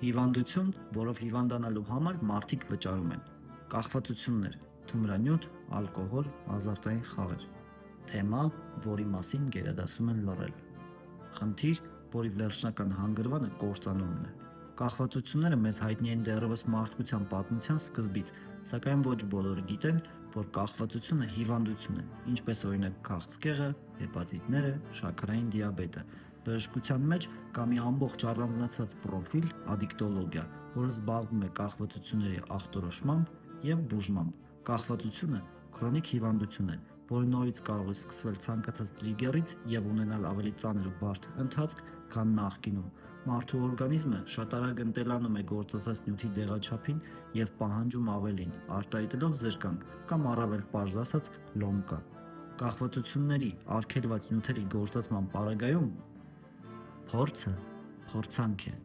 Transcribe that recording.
Հիվանդություն, որով հիվանդանալու համար մարդիկ վճարում են։ Կախվածություններ, թմրանյութ, ալկոհոլ, ազարտային խաղեր։ Թեմա, որի մասին գերադասում են լռել։ Խնդիր, որի վերջնական հանգրվանը կործանումն է։ Կախվածությունները մեզ հայտնի են դեռևս մարդկության պատմության սկզբից, սակայն ոչ բոլորը գիտեն, որ կախվածությունը հիվանդություն է, ինչպես օրինակ քաղցկեղը, հեպատիտները, շաքարային դիաբետը։ Բժշկության մեջ կա մի ամբողջ առանձնացված պրոֆիլ ադիկտոլոգիա, որը զբաղվում է կախվածությունների ախտորոշմամբ եւ բուժմամբ։ Կախվածությունը քրոնիկ հիվանդություն է, որը նորից կարող է սկսվել ցանկացած տրիգերից եւ ունենալ ավելի ծանր ու բարդ ընթացք, քան նախկինում։ Մարդու օրգանիզմը շատ արագ ընտելանում է գործածած նյութի դեղաչափին եւ պահանջում ավելին, արտահայտելով զրկանք կամ առավել պարզ ասած լոմկա։ Կախվածությունների արգելված նյութերի գործածման պարագայում փորձը փորձանք է։